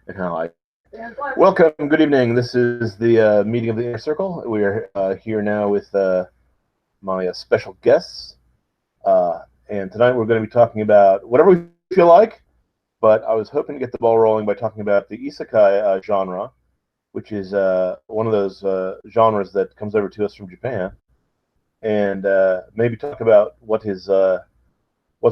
and how I. Welcome. Good evening. This is the meeting of the Inner Circle. We are here now with my special guests, and tonight we're going to be talking about whatever we feel like. But I was hoping to get the ball rolling by talking about the isekai genre, which is one of those genres that comes over to us from Japan, and maybe talk about what's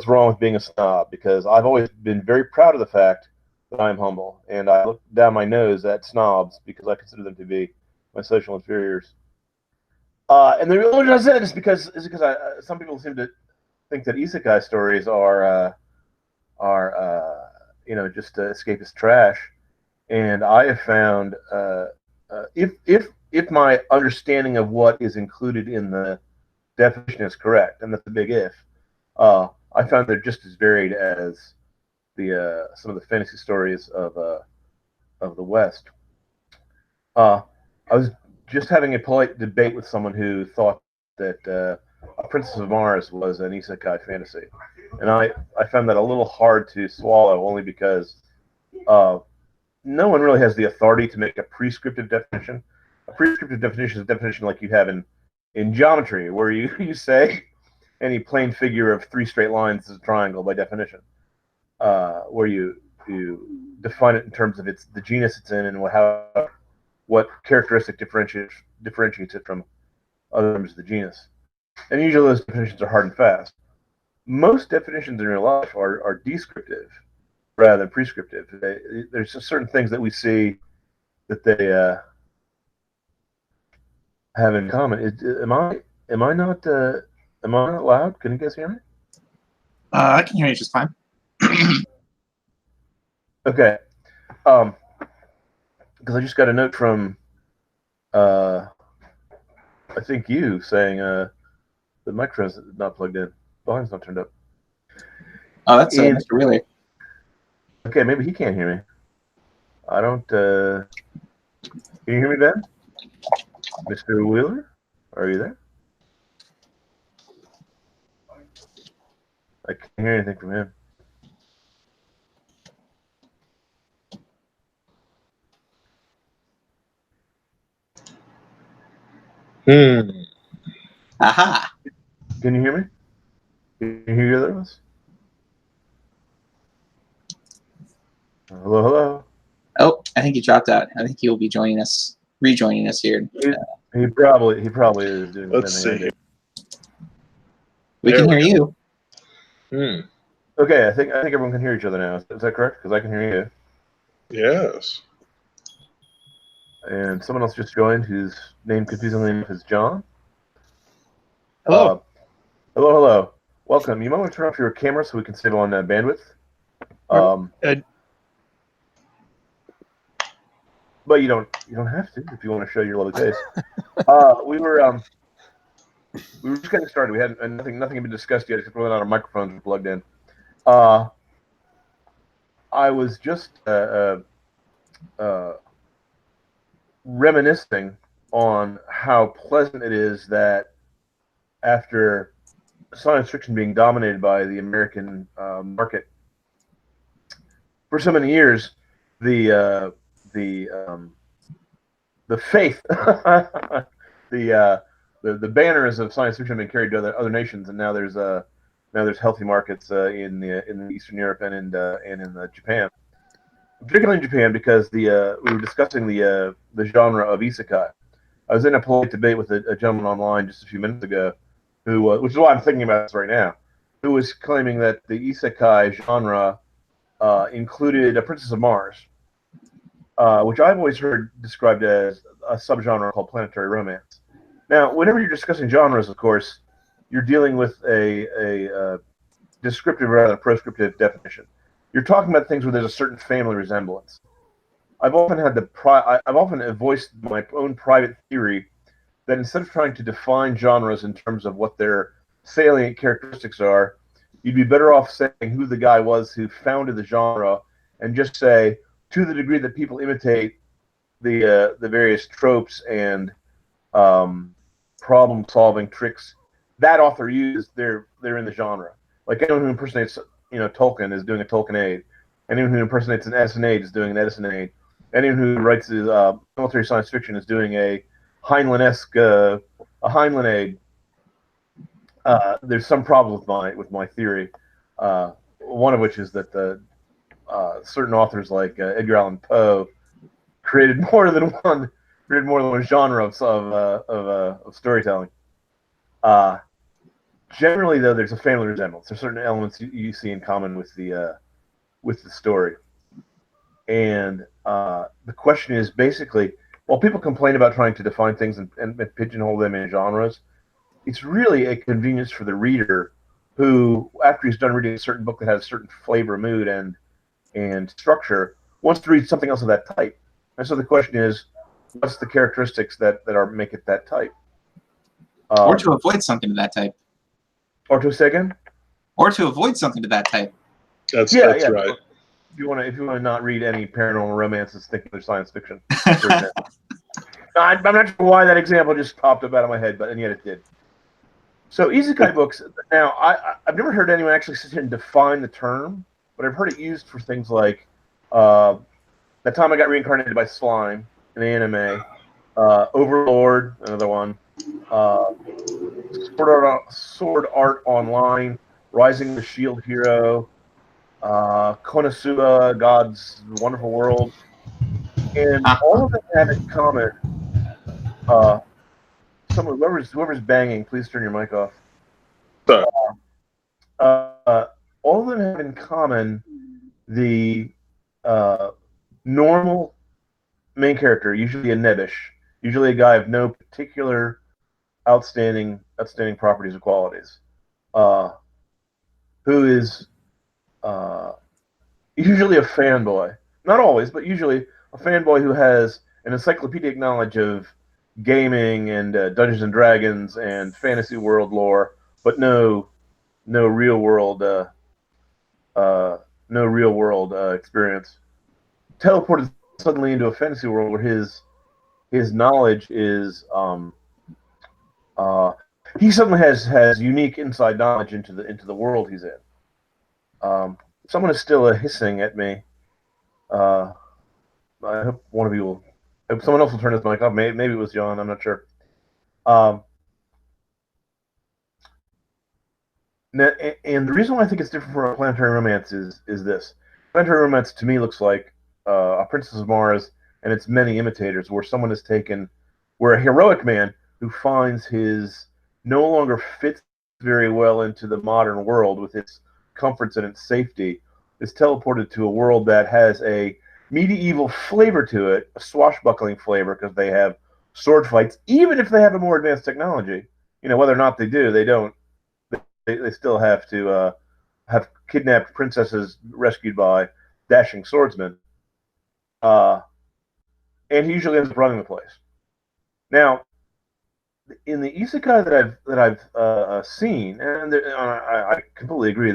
wrong with being a snob, because I've always been very proud of the fact that I'm humble, and I look down my nose at snobs because I consider them to be my social inferiors. And the reason I said it is because some people seem to think that isekai stories are just escapist trash, and I have found if my understanding of what is included in the definition is correct, and that's a big if, I found they're just as varied as the some of the fantasy stories of the West. I was just having a polite debate with someone who thought that a Princess of Mars was an isekai fantasy, and I found that a little hard to swallow, only because uh, no one really has the authority to make a prescriptive definition. A prescriptive definition is a definition like you have in geometry, where you say any plane figure of three straight lines is a triangle by definition, where you define it in terms of the genus it's in and what characteristic differentiates it from other members of the genus. And usually those definitions are hard and fast. Most definitions in real life are descriptive rather than prescriptive. There's just certain things that we see that they have in common. Am I not loud? Can you guys hear me? I can hear you just fine. Okay. Because I just got a note from I think you saying the microphone's not plugged in, volume's not turned up. Oh, that's Mr. Wheeler. Okay, maybe he can't hear me. I don't. Can you hear me, Ben? Mr. Wheeler, are you there? I can't hear anything from him. Aha. Can you hear me? Can you hear the others? Hello. Oh, I think he dropped out. I think he will be rejoining us here. He probably is doing. Let's see. We can hear you. Okay, I think everyone can hear each other now. Is that correct? Because I can hear you. Yes. And someone else just joined, whose name confusingly enough is John. Hello. Hello. Welcome. You might want to turn off your camera so we can save on bandwidth. But you don't have to if you want to show your lovely face. We were just getting started. We had nothing had been discussed yet except whether or not our microphones were plugged in. I was just reminiscing on how pleasant it is that after science fiction being dominated by the American market for so many years, the faith, the banners of science fiction have been carried to other nations, and now there's healthy markets in Eastern Europe and in Japan, particularly in Japan, because we were discussing the genre of isekai. I was in a polite debate with a gentleman online just a few minutes ago, which is why I'm thinking about this right now, who was claiming that the isekai genre included a Princess of Mars, which I've always heard described as a subgenre called planetary romance. Now, whenever you're discussing genres, of course, you're dealing with a descriptive rather than prescriptive definition. You're talking about things where there's a certain family resemblance. I've often voiced my own private theory that instead of trying to define genres in terms of what their salient characteristics are, you'd be better off saying who the guy was who founded the genre, and just say, to the degree that people imitate the various tropes and problem-solving tricks that author used, they're in the genre. Like anyone who impersonates Tolkien is doing a Tolkien-ade. Anyone who impersonates an Edison aide is doing an Edison aide. Anyone who writes military science fiction is doing a Heinlein-esque a Heinlein aide. There's some problem with my theory. One of which is that the certain authors like Edgar Allan Poe created more than one genre of storytelling. Generally, though, there's a family resemblance. There's certain elements you see in common with the story. And the question is basically, while people complain about trying to define things and pigeonhole them in genres, it's really a convenience for the reader who, after he's done reading a certain book that has a certain flavor, mood, and structure, wants to read something else of that type. And so the question is, what's the characteristics that make it that type? Or to avoid something of that type. Or to say again? Or to avoid something of that type. That's yeah. right. If you want to not read any paranormal romances, think they're science fiction. For example. I'm not sure why that example just popped up out of my head, and yet it did. So isekai books. Now, I've never heard anyone actually sit here and define the term, but I've heard it used for things like that time I got reincarnated by slime in the anime, Overlord, another one, Sword Art Online, Rising of the Shield Hero, Konosuba, God's Wonderful World, and all of them have in common. Whoever's banging, please turn your mic off. All of them have in common the normal main character, usually a nebbish, usually a guy of no particular outstanding properties or qualities, who is usually a fanboy. Not always, but usually a fanboy who has an encyclopedic knowledge of gaming and Dungeons and Dragons and fantasy world lore, but no real world experience. Teleported suddenly into a fantasy world where his knowledge is he suddenly has unique inside knowledge into the world he's in. Someone is still hissing at me. I hope one of you will. I hope someone else will turn his mic off. Maybe it was John. I'm not sure. And the reason why I think it's different from a Planetary Romance is this. Planetary Romance to me looks like a Princess of Mars and its many imitators, where someone is taken, where a heroic man who finds his no longer fits very well into the modern world with its comforts and its safety is teleported to a world that has a medieval flavor to it, a swashbuckling flavor, because they have sword fights, even if they have a more advanced technology. Whether or not they do, they don't. They still have to have kidnapped princesses rescued by dashing swordsmen. And he usually ends up running the place. Now, in the isekai that I've seen, and I completely agree.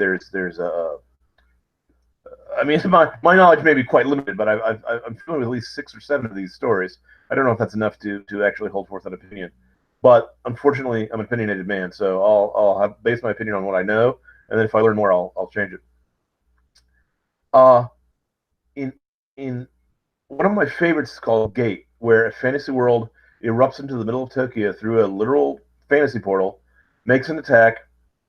My knowledge may be quite limited, but I'm familiar with at least 6 or 7 of these stories. I don't know if that's enough to actually hold forth an opinion. But unfortunately, I'm an opinionated man, so I'll base my opinion on what I know, and then if I learn more, I'll change it. In one of my favorites is called Gate, where a fantasy world erupts into the middle of Tokyo through a literal fantasy portal, makes an attack,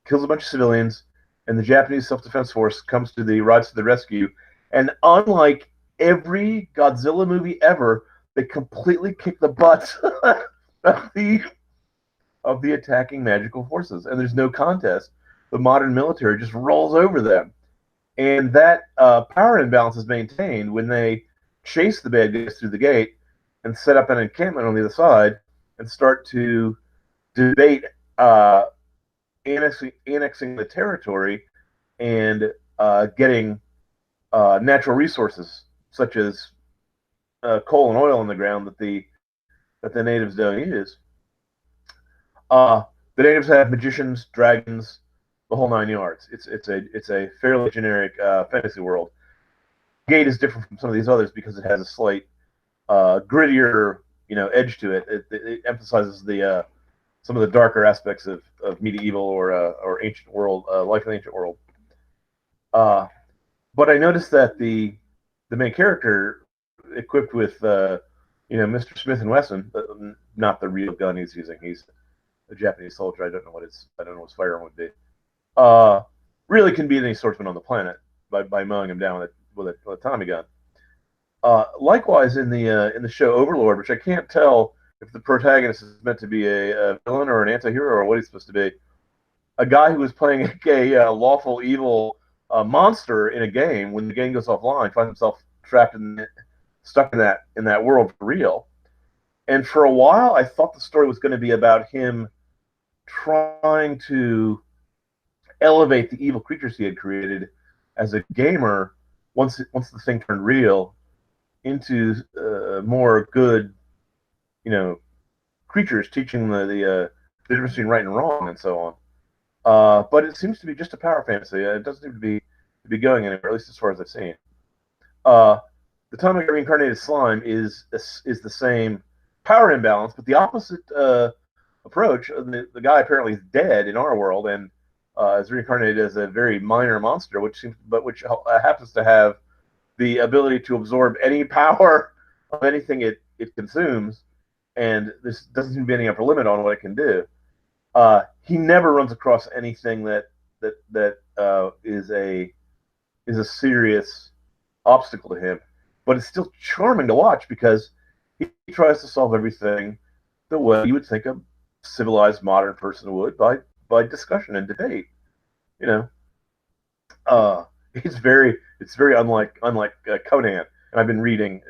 kills a bunch of civilians, and the Japanese self-defense force rides to the rescue. And unlike every Godzilla movie ever, they completely kick the butts of the attacking magical forces, and there's no contest. The modern military just rolls over them, and that power imbalance is maintained when they chase the bad guys through the gate and set up an encampment on the other side and start to debate annexing the territory and getting natural resources such as coal and oil in the ground that the natives don't use. The natives have magicians, dragons, the whole 9 yards. It's a fairly generic fantasy world. Gate is different from some of these others because it has a slight grittier, edge to it. It emphasizes some of the darker aspects of medieval or ancient world, life in the ancient world. but I noticed that the main character, equipped with Mr. Smith and Wesson, not the real gun he's using. He's a Japanese soldier. I don't know what his firearm would be. Really can beat any swordsman on the planet by mowing him down with a Tommy gun. Likewise, in the show Overlord, which I can't tell if the protagonist is meant to be a villain or an anti-hero or what he's supposed to be, a guy who was playing a lawful evil monster in a game, when the game goes offline, finds himself stuck in that world for real. And for a while, I thought the story was going to be about him trying to elevate the evil creatures he had created as a gamer once the thing turned real into more good, creatures, teaching the difference between right and wrong and so on. But it seems to be just a power fantasy. It doesn't seem to be going anywhere, at least as far as I've seen. The Tommy reincarnated slime is the same power imbalance, but the opposite approach. The guy apparently is dead in our world and is reincarnated as a very minor monster, which happens to have the ability to absorb any power of anything it consumes, and this doesn't seem to be any upper limit on what it can do. He never runs across anything that is a serious obstacle to him, but it's still charming to watch because he tries to solve everything the way you would think a civilized modern person would, by discussion and debate. It's very unlike Conan. And I've been reading,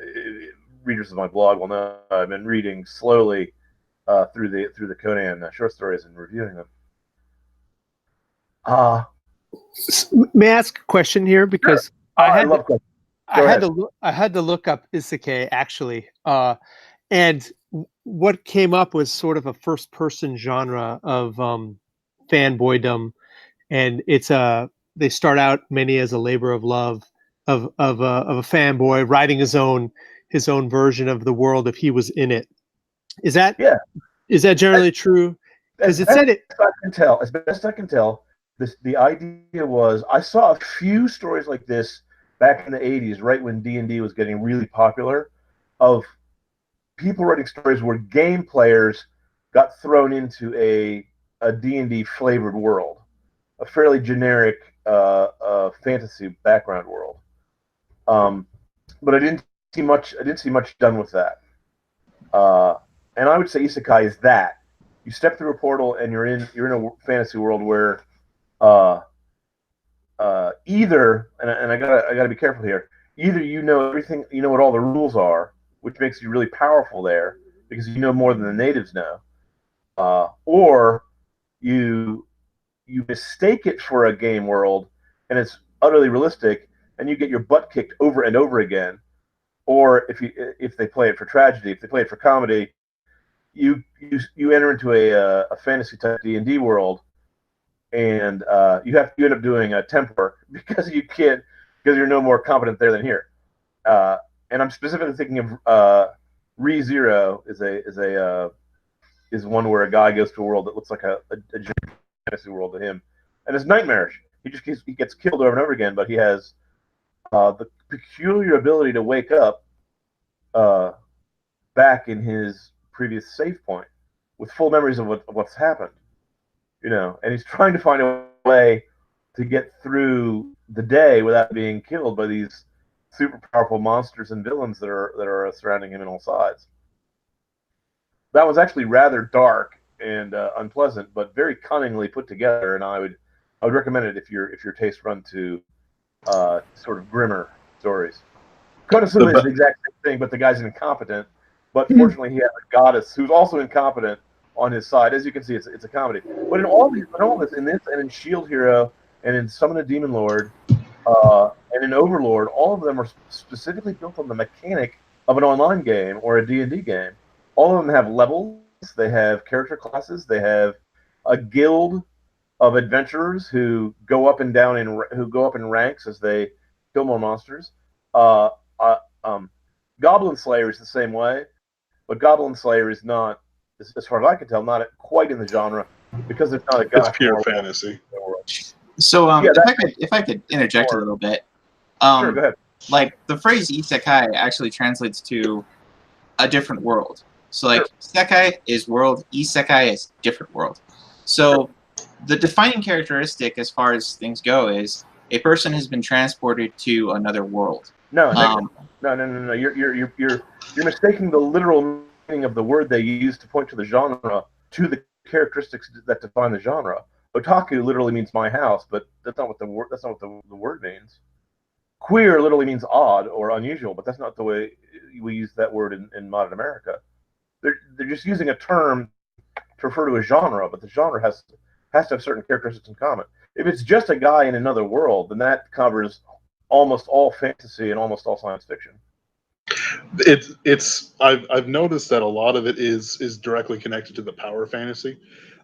readers of my blog will know, I've been reading slowly through the Conan short stories and reviewing them. May I ask a question here? Because sure. I love questions. I had to look up isekai actually, and what came up was sort of a first-person genre of fanboydom, and they start out many as a labor of love of a fanboy writing his own version of the world if he was in it. Is that generally true? Because it said it. As best I can tell, the idea was, I saw a few stories like this back in the 80s, right when D&D was getting really popular, of people writing stories where game players got thrown into a D&D flavored world, a fairly generic fantasy background world. But I didn't see much done with that. And I would say isekai is that. You step through a portal and you're in a fantasy world where either, and I gotta be careful here, either you know everything, you know what all the rules are, which makes you really powerful there because you know more than the natives know, or you mistake it for a game world and it's utterly realistic and you get your butt kicked over and over again. Or if they play it for tragedy, if they play it for comedy, you enter into a fantasy type D&D world, and you end up doing a temp work because you're no more competent there than here. And I'm specifically thinking of ReZero is one where a guy goes to a world that looks like a fantasy world to him, and it's nightmarish. He gets killed over and over again, but he has the peculiar ability to wake up back in his previous save point with full memories of what's happened, and he's trying to find a way to get through the day without being killed by these super powerful monsters and villains that are surrounding him on all sides. That was actually rather dark and unpleasant, but very cunningly put together, and I would recommend it if your taste run to sort of grimmer stories. Konosuba is the exact same thing, but the guy's incompetent. But fortunately, he has a goddess who's also incompetent on his side. As you can see, it's a comedy. But in this, and in Shield Hero, and in Summon a Demon Lord, and in Overlord, all of them are specifically built on the mechanic of an online game or a D&D game. All of them have levels. They have character classes. They have a guild of adventurers who go up and down in ranks as they kill more monsters. Goblin Slayer is the same way, but Goblin Slayer is not, as far as I can tell, not quite in the genre because it's not a god. It's pure fantasy. So if I could interject a little bit, Sure, go ahead. Like the phrase isekai actually translates to a different world. So like isekai is world, isekai is different world. So the defining characteristic as far as things go is a person has been transported to another world. No. You're mistaking the literal meaning of the word they use to point to the genre to the characteristics that define the genre. Otaku literally means my house, but that's not what the word means. Queer literally means odd or unusual, but that's not the way we use that word in modern America. They're just using a term to refer to a genre, but the genre has to have certain characteristics in common. If it's just a guy in another world, then that covers almost all fantasy and almost all science fiction. I've noticed that a lot of it is directly connected to the power fantasy.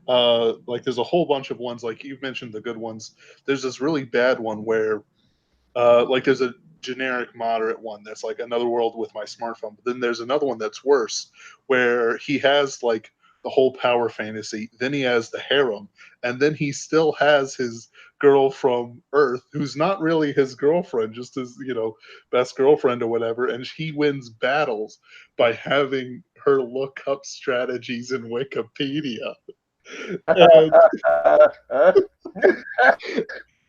Like there's a whole bunch of ones, like you've mentioned the good ones. There's this really bad one where like there's a generic moderate one that's like another world with my smartphone, but then there's another one that's worse where he has like the whole power fantasy, then he has the harem, and then he still has his girl from Earth who's not really his girlfriend, just his best girlfriend or whatever, and he wins battles by having her look up strategies in Wikipedia.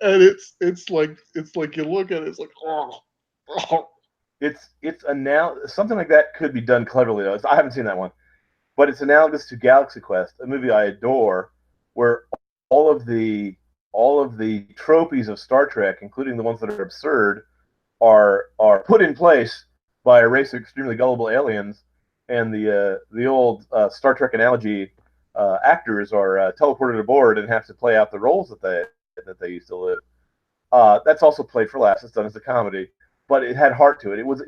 And it's like you look at it, it's like It's something like that could be done cleverly though. I haven't seen that one, but it's analogous to Galaxy Quest, a movie I adore, where all of the tropes of Star Trek, including the ones that are absurd, are put in place by a race of extremely gullible aliens, and the old Star Trek analogy actors are teleported aboard and have to play out the roles that they used to live. That's also played for laughs. It's done as a comedy, but it had heart to it. It was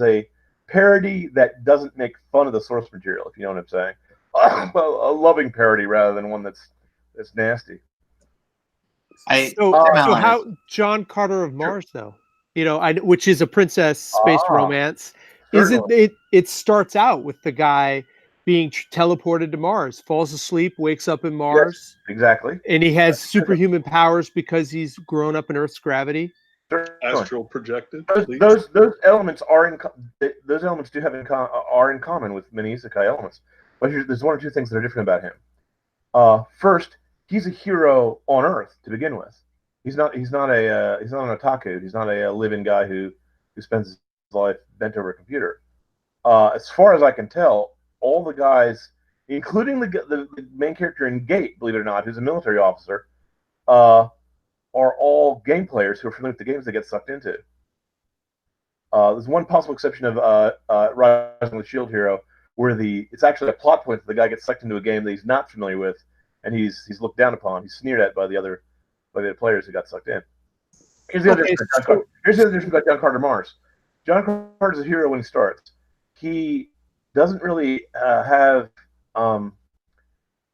a parody that doesn't make fun of the source material, if you know what I'm saying. Well, a loving parody rather than one that's nasty. So how John Carter of Mars though, which is a princess space romance, isn't it? It starts out with the guy being teleported to Mars, falls asleep, wakes up in Mars. Yes, exactly. And he has superhuman powers because he's grown up in Earth's gravity. Astral projected. Those elements are those elements do have are in common with many isekai elements. But there's one or two things that are different about him. First, he's a hero on Earth to begin with. He's not an otaku. He's not a living guy who spends his life bent over a computer. As far as I can tell, all the guys, including the main character in Gate, believe it or not, who's a military officer, are all game players who are familiar with the games they get sucked into. There's one possible exception of Rising of the Shield Hero, where it's actually a plot point that the guy gets sucked into a game that he's not familiar with, and he's looked down upon, he's sneered at by the other players who got sucked in. Here's the other difference about John Carter Mars. John Carter's a hero when he starts. He doesn't really have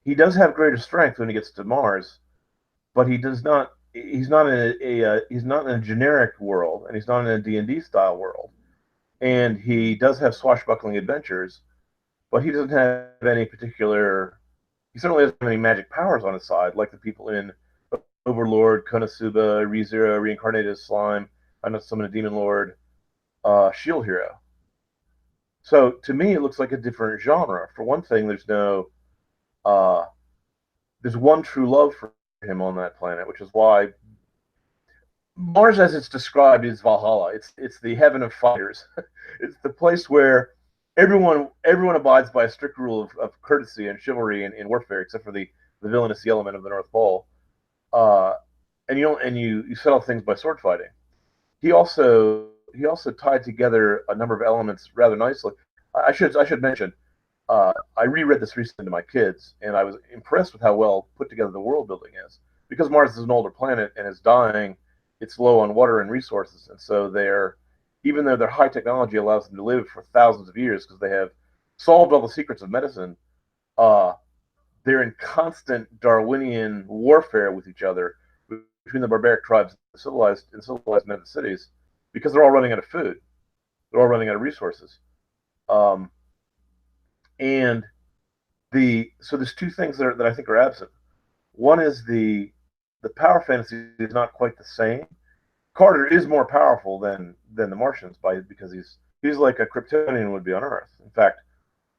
he does have greater strength when he gets to Mars, but he does not. He's not in a generic world, and he's not in a D&D style world. And he does have swashbuckling adventures, but he doesn't have any particular. He certainly doesn't have any magic powers on his side, like the people in Overlord, Konosuba, ReZero, Reincarnated Slime, I know Summon a Demon Lord, Shield Hero. So to me, it looks like a different genre. For one thing, there's one true love for him on that planet, which is why Mars, as it's described, is Valhalla. It's the heaven of fighters. It's the place where everyone abides by a strict rule of courtesy and chivalry in warfare, except for the villainous element of the North Pole. And you settle things by sword fighting. He also tied together a number of elements rather nicely. I should mention, I reread this recently to my kids, and I was impressed with how well put together the world building is. Because Mars is an older planet and is dying, it's low on water and resources, and so even though their high technology allows them to live for thousands of years because they have solved all the secrets of medicine, they're in constant Darwinian warfare with each other between the barbaric tribes and civilized men of the cities, because they're all running out of food, they're all running out of resources. And so there's two things that I think are absent. One is the power fantasy is not quite the same. Carter is more powerful than the Martians because he's like a Kryptonian would be on Earth. In fact,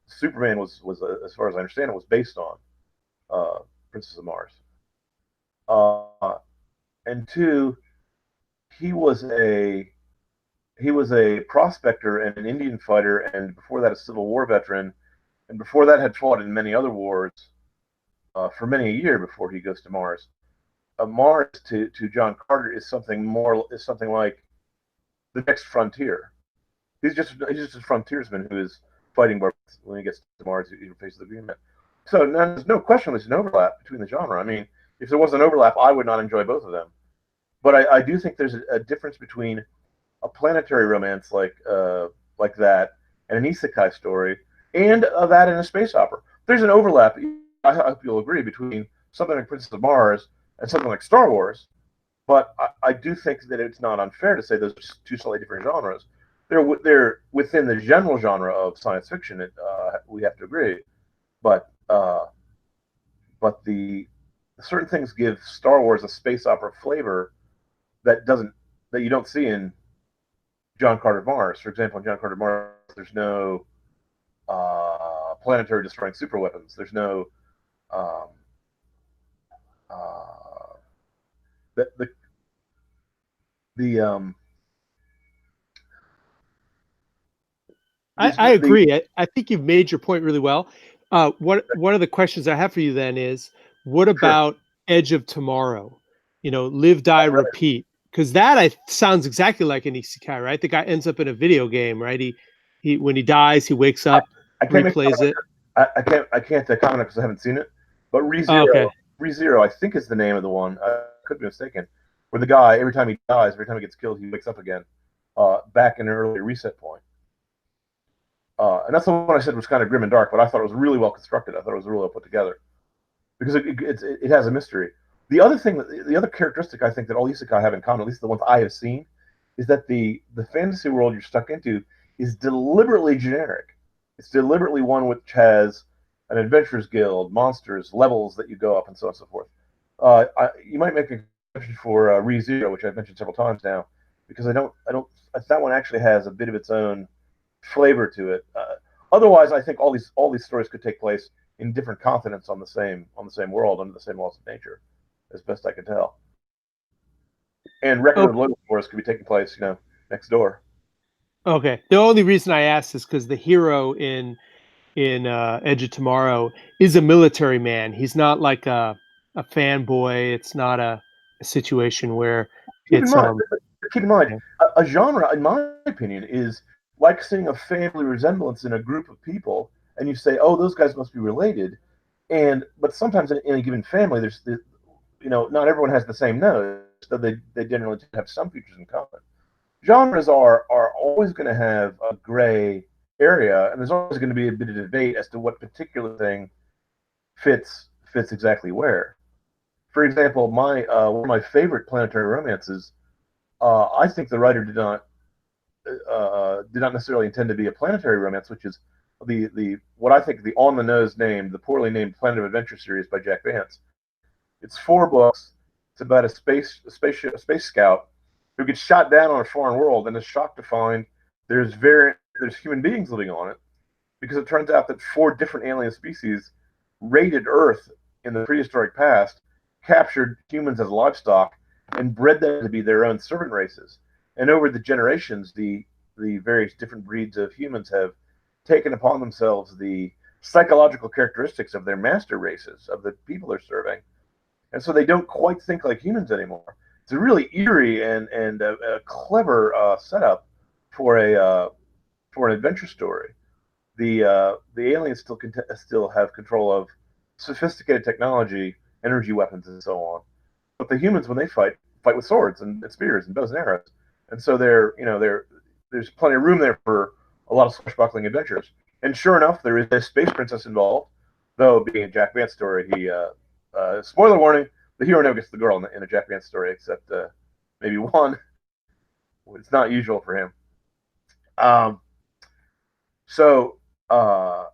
Superman was as far as I understand it, was based on Princess of Mars. And two, he was a prospector and an Indian fighter, and before that a Civil War veteran, and before that had fought in many other wars for many a year before he goes to Mars. Mars to John Carter is something like the next frontier. He's just a frontiersman who is fighting when he gets to Mars. He faces the Green Man. So there's no question there's an overlap between the genre. I mean, if there was an overlap, I would not enjoy both of them. But I do think there's a difference between a planetary romance like that and an isekai story, and that and a space opera. There's an overlap. I hope you'll agree between something like Princess of Mars and something like Star Wars. But I do think that it's not unfair to say those are two slightly different genres. They're within the general genre of science fiction. We have to agree, but the certain things give Star Wars a space opera flavor that you don't see in John Carter Mars. For example, in John Carter Mars, there's no planetary destroying super weapons. There's no I agree. I think you've made your point really well. One of the questions I have for you then is, what about Edge of Tomorrow? Live, Die, Repeat. Because that sounds exactly like an isekai, right? The guy ends up in a video game, right? He when he dies, he wakes up, replays it. I can't comment because I haven't seen it. But ReZero, I think is the name of the one. I could be mistaken. Where the guy, every time he dies, every time he gets killed, he wakes up again, back in an earlier reset point. And that's the one I said was kind of grim and dark, but I thought it was really well constructed. I thought it was really well put together because it has a mystery. The other characteristic I think that all isekai have in common, at least the ones I have seen, is that the fantasy world you're stuck into is deliberately generic. It's deliberately one which has an adventurers guild, monsters, levels that you go up, and so on and so forth. You might make an exception for ReZero, which I've mentioned several times now, because that one actually has a bit of its own flavor to it. Otherwise, I think all these stories could take place in different continents on the same world under the same laws of nature, as best I can tell. And Record of Lodoss Wars could be taking place, next door. Okay. The only reason I asked is because the hero in Edge of Tomorrow is a military man. He's not like a fanboy. It's not a situation where keep in mind, a genre, in my opinion, is like seeing a family resemblance in a group of people, and you say, "Oh, those guys must be related." But sometimes in a given family, there's not everyone has the same nose, so they generally have some features in common. Genres are always going to have a gray area, and there's always going to be a bit of debate as to what particular thing fits exactly where. For example, one of my favorite planetary romances, I think the writer did not necessarily intend to be a planetary romance, which is what I think the on the nose name, the poorly named Planet of Adventure series by Jack Vance. It's 4 books. It's about a space scout who gets shot down on a foreign world and is shocked to find there's human beings living on it, because it turns out that 4 different alien species raided Earth in the prehistoric past, captured humans as livestock, and bred them to be their own servant races. And over the generations, the various different breeds of humans have taken upon themselves the psychological characteristics of their master races, of the people they're serving. And so they don't quite think like humans anymore. It's a really eerie and a clever setup for an adventure story. The aliens still have control of sophisticated technology, energy weapons, and so on. But the humans, when they fight with swords and spears and bows and arrows. And so there's plenty of room there for a lot of swashbuckling adventures. And sure enough, there is a space princess involved. Though being a Jack Vance story, spoiler warning: the hero never gets the girl in a Jack Vance story, except maybe one. It's not usual for him. So an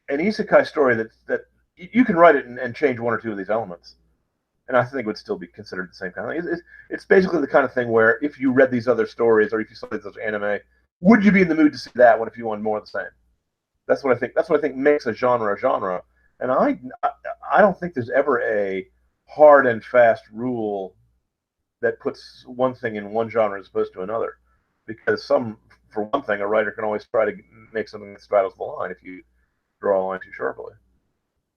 isekai story that you can write it and change 1 or 2 of these elements, and I think it would still be considered the same kind of thing. It's basically the kind of thing where if you read these other stories or if you saw these other anime, would you be in the mood to see that one if you wanted more of the same? That's what I think. That's what I think makes a genre. And I don't think there's ever a hard and fast rule that puts one thing in one genre as opposed to another, because for one thing, a writer can always try to make something that straddles the line if you draw a line too sharply.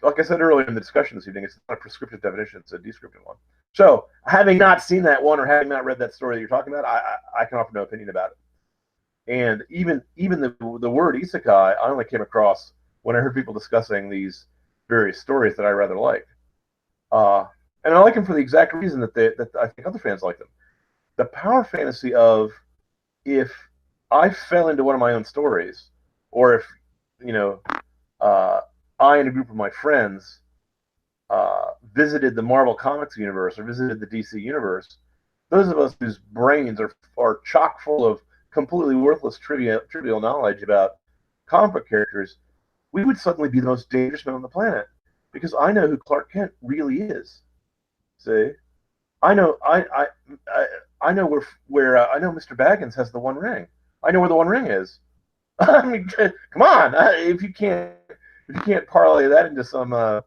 Like I said earlier in the discussion this evening, it's not a prescriptive definition; it's a descriptive one. So, having not seen that one or having not read that story that you're talking about, I can offer no opinion about it. And even the word isekai, I only came across when I heard people discussing these various stories that I rather liked. And I like them for the exact reason that I think other fans like them. The power fantasy of, if I fell into one of my own stories, or if I and a group of my friends visited the Marvel Comics universe or visited the DC universe, those of us whose brains are chock full of completely worthless trivial knowledge about comic book characters, we would suddenly be the most dangerous men on the planet, because I know who Clark Kent really is. See, I know I know where I know Mr. Baggins has the One Ring. I know where the One Ring is. I mean, come on! If you can't parlay that into some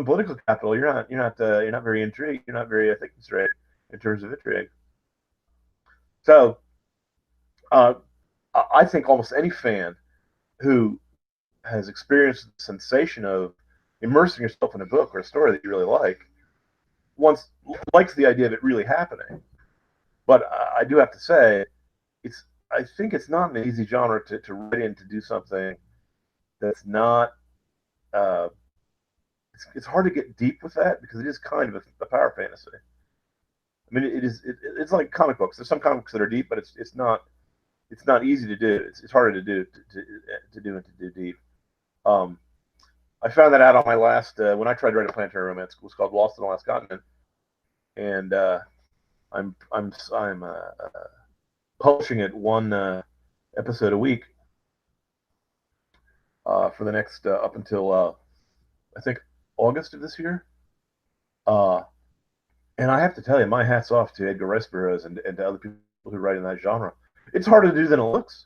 political capital, you're not very intrigued. You're not very, I think, straight in terms of intrigue. So, I think almost any fan who has experienced the sensation of immersing yourself in a book or a story that you really like likes the idea of it really happening. But I do have to say, I think it's not an easy genre to write in to do something that's not. It's hard to get deep with that because it is kind of a power fantasy. I mean, it's like comic books. There's some comic books that are deep, but it's not easy to do. It's harder to do deep. I found that out on my last when I tried to write a planetary romance. It was called Lost on the Last Continent, and I'm publishing it one episode a week for the next up until I think August of this year. And I have to tell you, my hat's off to Edgar Rice Burroughs and to other people who write in that genre. It's harder to do than it looks.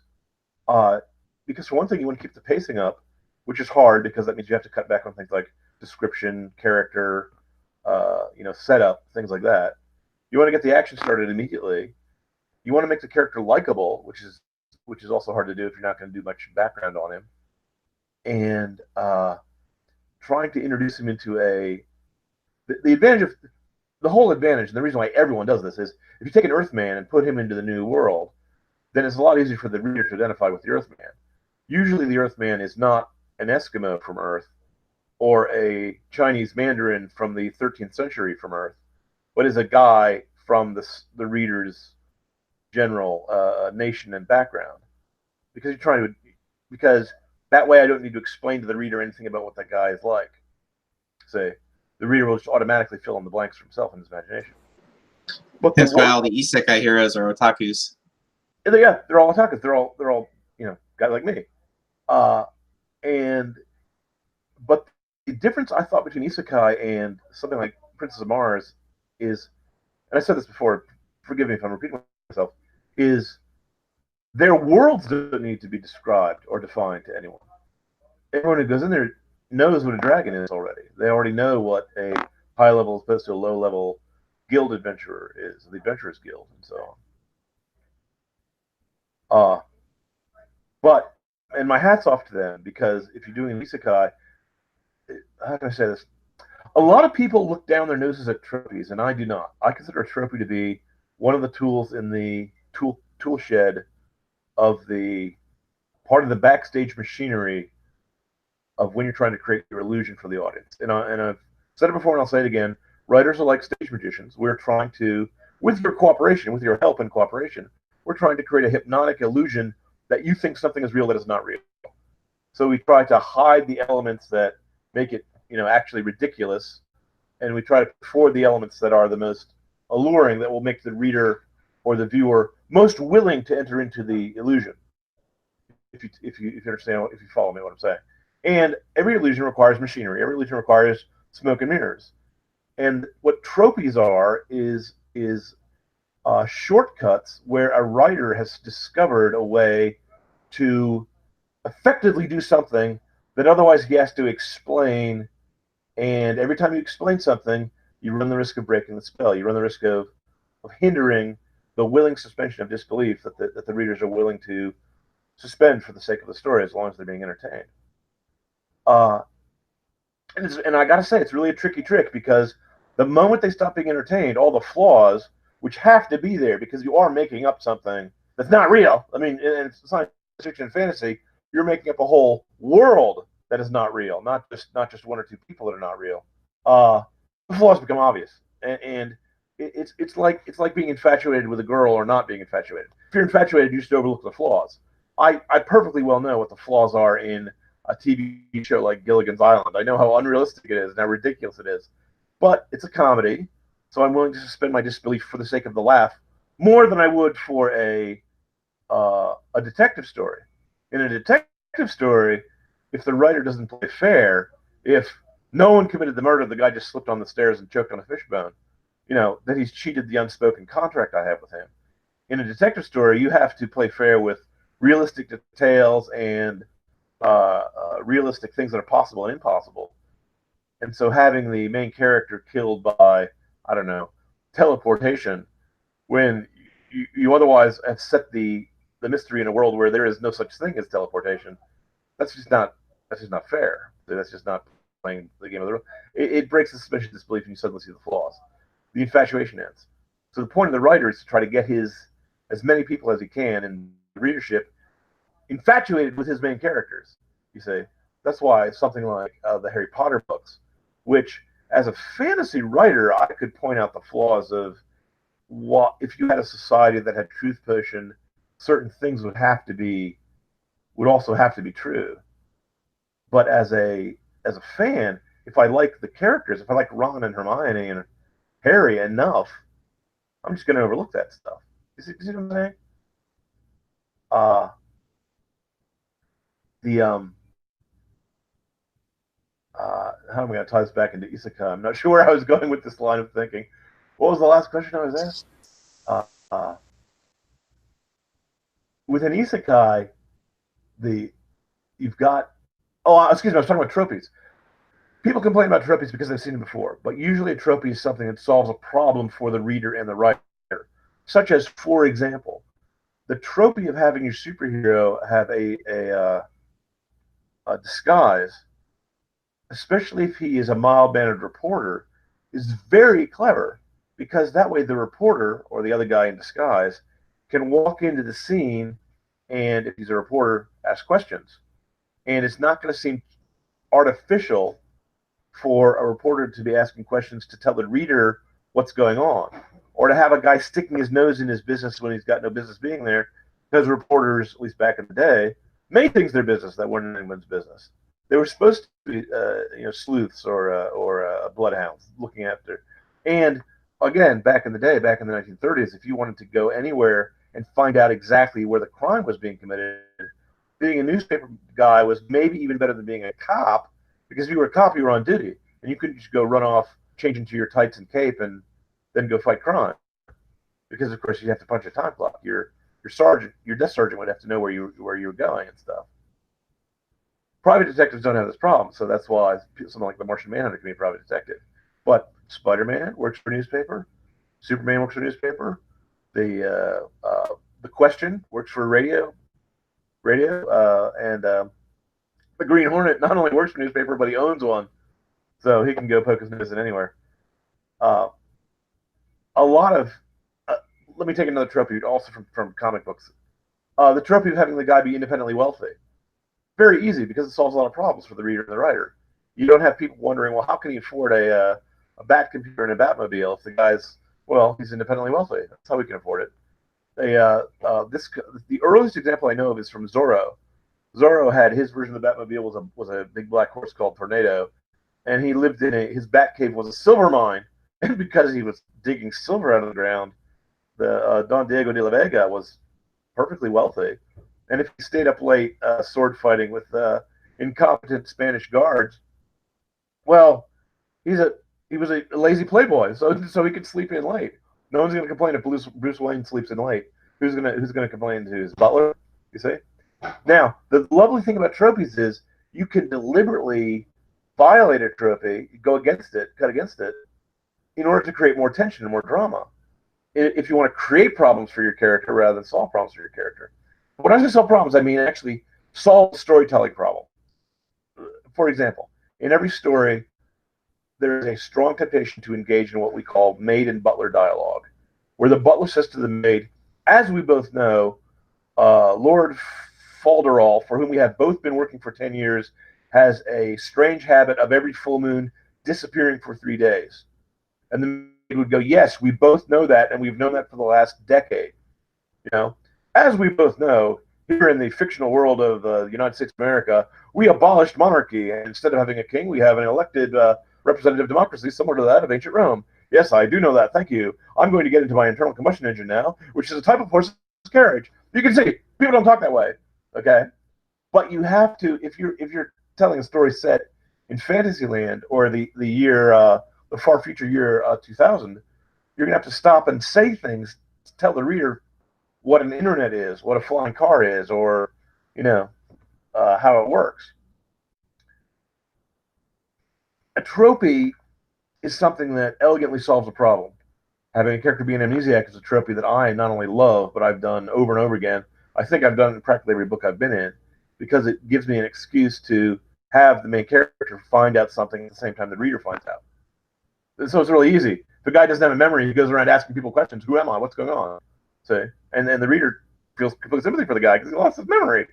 Because for one thing, you want to keep the pacing up, which is hard because that means you have to cut back on things like description, character, setup, things like that. You want to get the action started immediately. You want to make the character likable, which is also hard to do if you're not going to do much background on him. And trying to introduce him into the advantage of the whole advantage, and the reason why everyone does this is if you take an Earthman and put him into the new world, then it's a lot easier for the reader to identify with the Earthman. Usually the Earthman is not an Eskimo from Earth or a Chinese Mandarin from the 13th century from Earth, but is a guy from the reader's general nation and background. Because that way I don't need to explain to the reader anything about what that guy is like. Say, the reader will just automatically fill in the blanks for himself in his imagination. But that's why all the isekai heroes are otakus. Yeah, they're all otakus. They're all guys like me. But the difference I thought between isekai and something like Princess of Mars is, and I said this before, forgive me if I'm repeating myself, is their worlds don't need to be described or defined to anyone. Everyone who goes in there knows what a dragon is already. They already know what a high level as opposed to a low level guild adventurer is, the Adventurers Guild, and so on. And my hat's off to them, because if you're doing isekai, how can I say this? A lot of people look down their noses at trophies, and I do not. I consider a trophy to be one of the tools in the tool shed of the part of the backstage machinery of when you're trying to create your illusion for the audience. And I've said it before and I'll say it again. Writers are like stage magicians. We're trying to, with your cooperation, with your help and cooperation, we're trying to create a hypnotic illusion that you think something is real that is not real. So we try to hide the elements that make it, actually ridiculous, and we try to put forward the elements that are the most alluring, that will make the reader or the viewer most willing to enter into the illusion. If you understand, if you follow me what I'm saying. And every illusion requires machinery. Every illusion requires smoke and mirrors. And what tropies are is shortcuts where a writer has discovered a way to effectively do something that otherwise he has to explain. And every time you explain something, you run the risk of breaking the spell. You run the risk of hindering the willing suspension of disbelief that the readers are willing to suspend for the sake of the story, as long as they're being entertained. And I gotta say, it's really a tricky trick, because the moment they stop being entertained, all the flaws, which have to be there because you are making up something that's not real. I mean, in science fiction and fantasy, you're making up a whole world that is not real, not just one or two people that are not real. The flaws become obvious, and it's like being infatuated with a girl or not being infatuated. If you're infatuated, you just overlook the flaws. I perfectly well know what the flaws are in a TV show like Gilligan's Island. I know how unrealistic it is and how ridiculous it is, but it's a comedy, so I'm willing to suspend my disbelief for the sake of the laugh more than I would for a detective story. In a detective story, if the writer doesn't play fair, if no one committed the murder, the guy just slipped on the stairs and choked on a fishbone, that he's cheated the unspoken contract I have with him. In a detective story, you have to play fair with realistic details and realistic things that are possible and impossible. And so having the main character killed by, I don't know, teleportation, when you otherwise have set the mystery in a world where there is no such thing as teleportation, that's just not fair. That's just not playing the game of the role. It breaks the suspension of disbelief, and you suddenly see the flaws. The infatuation ends. So the point of the writer is to try to get as many people as he can in the readership infatuated with his main characters. You see, that's why something like the Harry Potter books, which as a fantasy writer, I could point out the flaws of what if you had a society that had truth potion, certain things would also have to be true. But as a fan, if I like the characters, if I like Ron and Hermione and Harry enough, I'm just going to overlook that stuff. You see what I'm saying? How am I going to tie this back into isekai? I'm not sure where I was going with this line of thinking. What was the last question I was asked? With an isekai, you've got. Oh, excuse me. I was talking about tropes. People complain about tropes because they've seen them before, but usually a trope is something that solves a problem for the reader and the writer. Such as, for example, the trope of having your superhero have a disguise, especially if he is a mild-mannered reporter, is very clever, because that way the reporter or the other guy in disguise can walk into the scene and, if he's a reporter, ask questions. And it's not going to seem artificial for a reporter to be asking questions to tell the reader what's going on, or to have a guy sticking his nose in his business when he's got no business being there, because reporters, at least back in the day, made things their business that weren't anyone's business. They were supposed to be, sleuths or bloodhounds looking after. And again, back in the day, back in the 1930s, if you wanted to go anywhere and find out exactly where the crime was being committed, being a newspaper guy was maybe even better than being a cop, because if you were a cop, you were on duty, and you couldn't just go run off, change into your tights and cape, and then go fight crime. Because of course you have to punch a time clock. Your sergeant, your desk sergeant would have to know where you were going and stuff. Private detectives don't have this problem, so that's why something like the Martian Manhunter can be a private detective. But Spider-Man works for a newspaper. Superman works for a newspaper. The Question works for radio, and the Green Hornet not only works for a newspaper, but he owns one, so he can go poke his nose in anywhere. A lot of let me take another trope also from comic books. The trope of having the guy be independently wealthy. Very easy, because it solves a lot of problems for the reader and the writer. You don't have people wondering, well, how can he afford a bat computer and a Batmobile if the guy's, well, he's independently wealthy. That's how we can afford it. The earliest example I know of is from Zorro. Zorro had his version of the Batmobile was a big black horse called Tornado, and he lived in his bat cave was a silver mine, and because he was digging silver out of the ground, the Don Diego de la Vega was perfectly wealthy. And if he stayed up late sword fighting with incompetent Spanish guards, well, he's he was a lazy playboy, so he could sleep in late. No one's going to complain if Bruce Wayne sleeps in late. Who's gonna complain to his butler? You see. Now, the lovely thing about tropes is you can deliberately violate a trope, go against it, cut against it, in order to create more tension and more drama. If you want to create problems for your character rather than solve problems for your character. When I say solve problems, I mean actually solve the storytelling problem. For example, in every story, there is a strong temptation to engage in what we call maid and butler dialogue, where the butler says to the maid, as we both know, Lord Falderall, for whom we have both been working for 10 years, has a strange habit of every full moon disappearing for 3 days. And the maid would go, yes, we both know that, and we've known that for the last decade. You know, as we both know, here in the fictional world of the United States of America, we abolished monarchy, and instead of having a king, we have an elected representative democracy similar to that of ancient Rome. Yes, I do know that. Thank you. I'm going to get into my internal combustion engine now, which is a type of horse carriage. You can see people don't talk that way, okay? But you have to if you're telling a story set in Fantasyland or the far future year 2000, you're gonna have to stop and say things to tell the reader what an internet is, what a flying car is, or how it works. A tropey is something that elegantly solves a problem. Having a character be an amnesiac is a tropey that I not only love, but I've done over and over again. I think I've done it in practically every book I've been in, because it gives me an excuse to have the main character find out something at the same time the reader finds out. So it's really easy. If a guy doesn't have a memory, he goes around asking people questions. Who am I? What's going on? See? And then the reader feels complete sympathy for the guy because he lost his memory.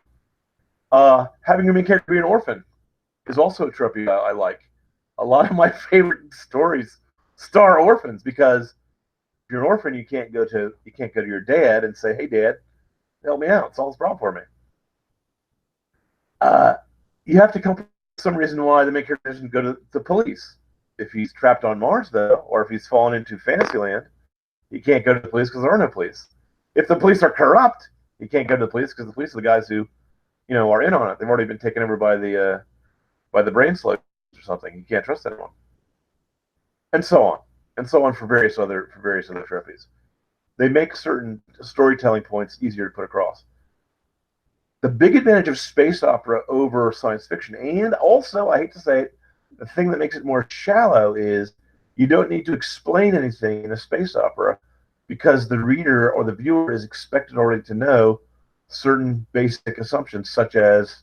Having the main character be an orphan is also a tropey I like. A lot of my favorite stories star orphans, because if you're an orphan, you can't go to your dad and say, "Hey, Dad, help me out. Solve this problem for me." You have to come up with some reason why the main character doesn't go to the police. If he's trapped on Mars, though, or if he's fallen into Fantasyland, he can't go to the police because there are no police. If the police are corrupt, he can't go to the police because the police are the guys who, are in on it. They've already been taken over by the brain slugs or something. You can't trust anyone, and so on for various other tropes. They make certain storytelling points easier to put across. The big advantage of space opera over science fiction, and also, I hate to say it, the thing that makes it more shallow, is you don't need to explain anything in a space opera, because the reader or the viewer is expected already to know certain basic assumptions, such as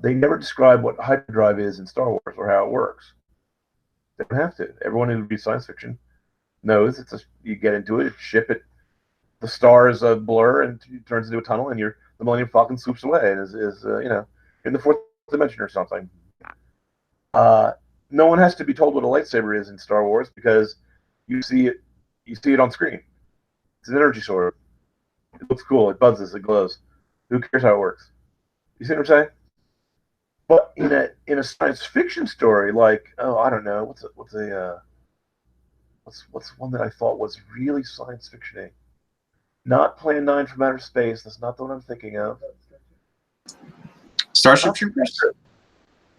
they never describe what hyperdrive is in Star Wars or how it works. They don't have to. Everyone who reads science fiction knows you get into it, ship it, the stars blur and it turns into a tunnel, and the Millennium Falcon swoops away and is in the fourth dimension or something. No one has to be told what a lightsaber is in Star Wars, because you see it on screen. It's an energy sword. It looks cool. It buzzes. It glows. Who cares how it works? You see what I'm saying? But in a science fiction story, like, I don't know, what's one that I thought was really science fiction-y? Not Plan 9 from Outer Space. That's not the one I'm thinking of. Starship Troopers?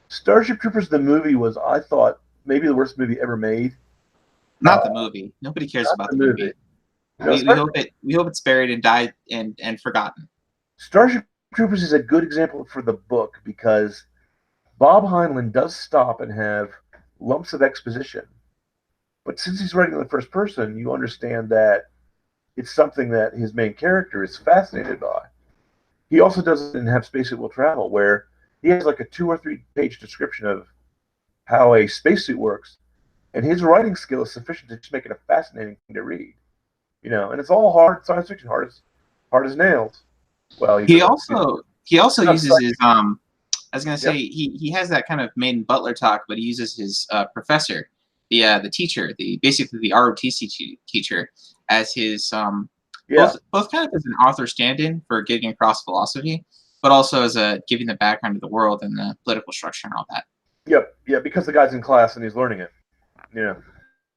Starship Troopers, the movie, was, I thought, maybe the worst movie ever made. Not the movie. Nobody cares about the movie. We hope it's buried and died and forgotten. Starship Troopers is a good example for the book, because Bob Heinlein does stop and have lumps of exposition. But since he's writing in the first person, you understand that it's something that his main character is fascinated by. He also doesn't have Spacesuit Will Travel, where he has like a 2 or 3 page description of how a spacesuit works, and his writing skill is sufficient to just make it a fascinating thing to read. And it's all hard science fiction, hard as nails. Well, he also uses his I was gonna say, he has that kind of main butler talk, but he uses his professor, the teacher, basically the ROTC teacher, as his both kind of as an author stand-in for getting across philosophy, but also as giving the background of the world and the political structure and all that. Yep, because the guy's in class and he's learning it.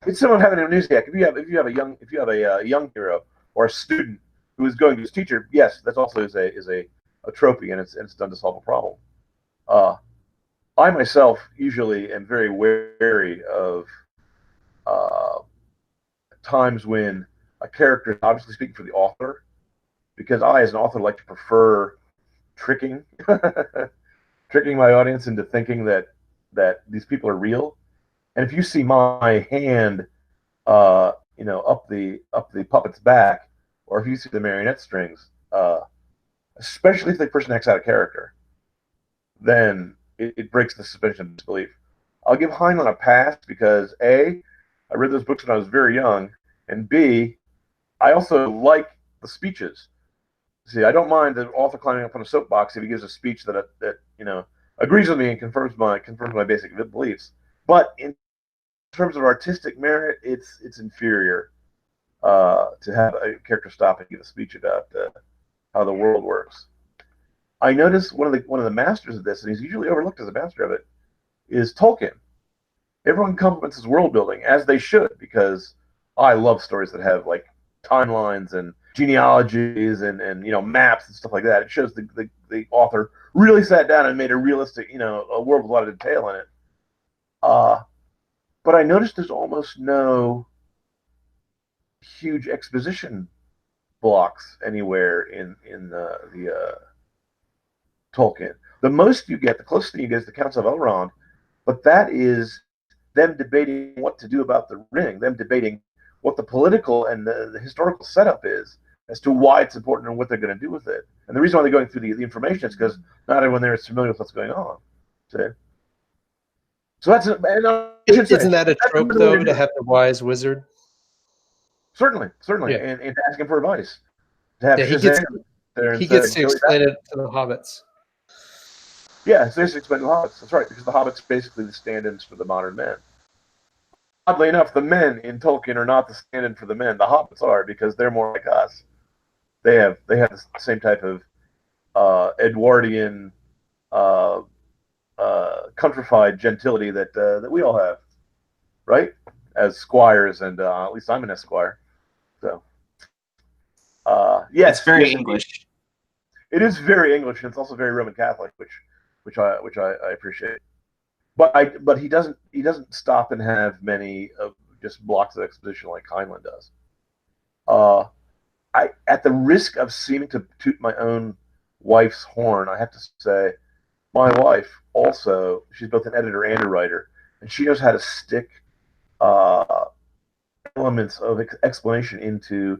It's someone having an amnesiac. If you have a young hero or a student who is going to his teacher, yes, that's also is a tropey, and it's done to solve a problem. I myself usually am very wary of times when a character is obviously speaking for the author, because I, as an author, like to prefer tricking tricking my audience into thinking that these people are real. And if you see my hand, up the puppet's back, or if you see the marionette strings, especially if the person acts out of character, then it breaks the suspension of disbelief. I'll give Heinlein a pass because A, I read those books when I was very young, and B, I also like the speeches. See, I don't mind the author climbing up on a soapbox if he gives a speech that agrees with me and confirms my basic beliefs. But in terms of artistic merit, it's inferior to have a character stop and give a speech about how the world works. I notice one of the masters of this, and he's usually overlooked as a master of it, is Tolkien. Everyone compliments his world building, as they should, because I love stories that have like timelines and genealogies and maps and stuff like that. It shows the author really sat down and made a realistic, a world with a lot of detail in it. But I noticed there's almost no huge exposition blocks anywhere in the Tolkien. The most you get, the closest thing you get, is the Council of Elrond, but that is them debating what to do about the ring, them debating what the political and the historical setup is as to why it's important and what they're going to do with it. And the reason why they're going through the information is because not everyone there is familiar with what's going on. So that's Isn't that a trope though, to have the wise wizard? Certainly, Yeah. and to ask him for advice. To have He gets to explain it to the hobbits. Yeah, it's basically explained to the hobbits. That's right, because the hobbits are basically the stand-ins for the modern men. Oddly enough, the men in Tolkien are not the stand-in for the men. The hobbits are, because they're more like us. They have the same type of Edwardian, countrified gentility that we all have, right? As squires, and at least I'm an esquire. So, yes, it's very English. It is very English, and it's also very Roman Catholic, which I appreciate. But he doesn't stop and have many of just blocks of exposition like Heinlein does. At the risk of seeming to toot my own wife's horn, I have to say, my wife also, she's both an editor and a writer, and she knows how to stick elements of explanation into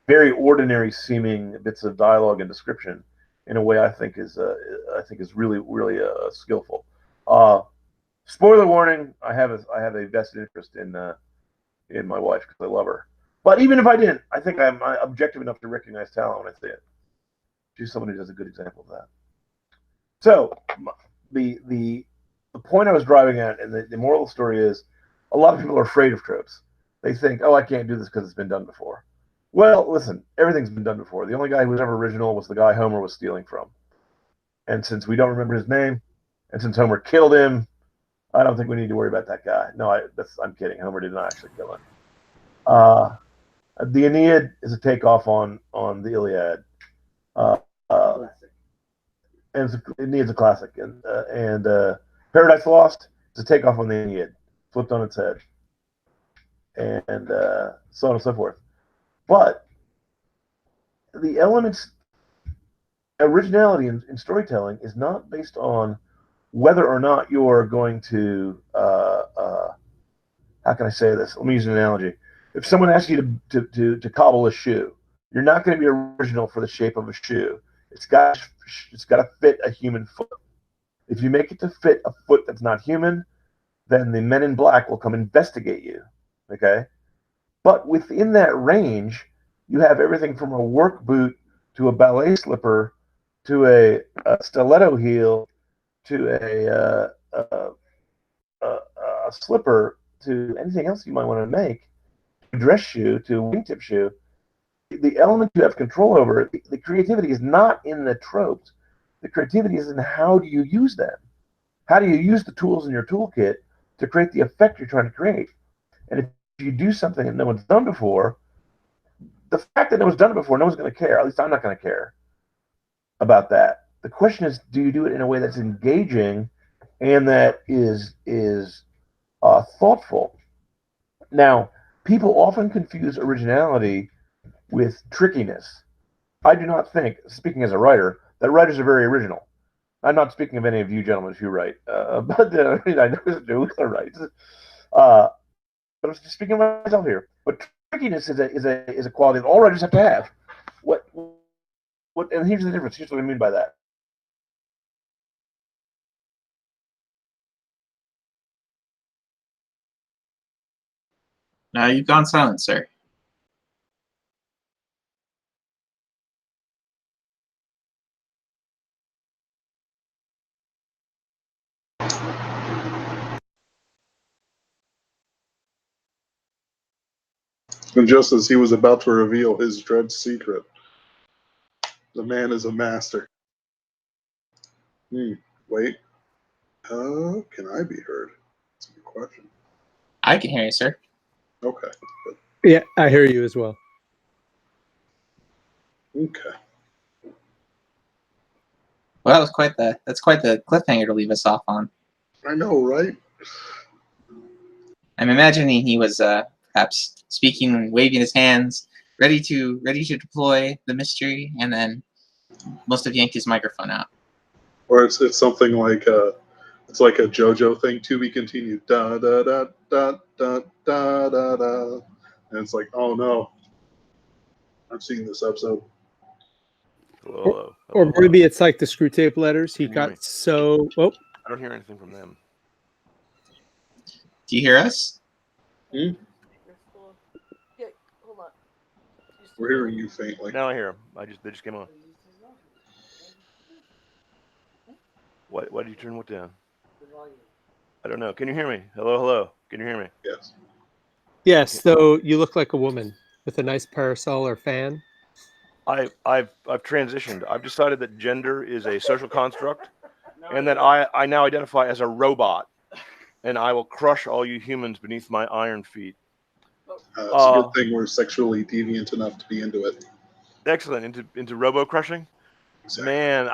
very ordinary seeming bits of dialogue and description in a way I think is really skillful. Spoiler warning: I have a vested interest in my wife because I love her. But even if I didn't, I think I'm objective enough to recognize talent when I see it. She's someone who does a good example of that. So the point I was driving at, and the moral of the story is, a lot of people are afraid of tropes. They think, oh, I can't do this because it's been done before. Well, listen, everything's been done before. The only guy who was ever original was the guy Homer was stealing from. And since we don't remember his name, and since Homer killed him, I don't think we need to worry about that guy. No, I'm kidding. Homer did not actually kill him. The Aeneid is a takeoff on the Iliad. And the Aeneid's a classic. And Paradise Lost is a takeoff on the Aeneid, flipped on its head. And so on and so forth. But the elements, originality in storytelling is not based on whether or not you're going to, how can I say this? Let me use an analogy. If someone asks you to cobble a shoe, you're not going to be original for the shape of a shoe. It's got to fit a human foot. If you make it to fit a foot that's not human, then the men in black will come investigate you. Okay? But within that range, you have everything from a work boot to a ballet slipper to a stiletto heel to a slipper to anything else you might want to make, a dress shoe to a wingtip shoe. The element you have control over, the creativity is not in the tropes. The creativity is in how do you use them. How do you use the tools in your toolkit to create the effect you're trying to create? And if you do something that no one's done before, the fact that no one's done it before, no one's going to care. At least I'm not going to care about that. The question is, do you do it in a way that's engaging and that is thoughtful. Now, people often confuse originality with trickiness. I do not think, speaking as a writer, that writers are very original. I'm not speaking of any of you gentlemen who write, but I mean, I know who writes. Uh, but I'm just speaking of myself here. But trickiness is a quality that all writers have to have. What? And here's the difference. Here's what I mean by that. Now you've gone silent, sir. And just as he was about to reveal his dread secret, the man is a master. Wait. Can I be heard? That's a good question. I can hear you, sir. Okay. Yeah, I hear you as well. Okay. Well, that's quite the cliffhanger to leave us off on. I know, right? I'm imagining he was perhaps speaking, waving his hands, ready to deploy the mystery, and then must have yanked his microphone out. Or it's something like it's like a JoJo thing, to be continued. Da da da da da da da da. And it's like, oh no, I've seen this episode. Hello. Or maybe it's like the Screw Tape Letters. He Can you hear got me? so. Oh, I don't hear anything from them. Do you hear us? We're hearing you faintly. Now I hear them. They just came on. Why did you turn what down? I don't know. Can you hear me? Hello. Can you hear me? Yes. yes. Though you look like a woman with a nice parasol or fan. I've transitioned. I've decided that gender is a social construct, and that I now identify as a robot, and I will crush all you humans beneath my iron feet. It's a good thing we're sexually deviant enough to be into it. Excellent. Into robo crushing. Exactly. Man,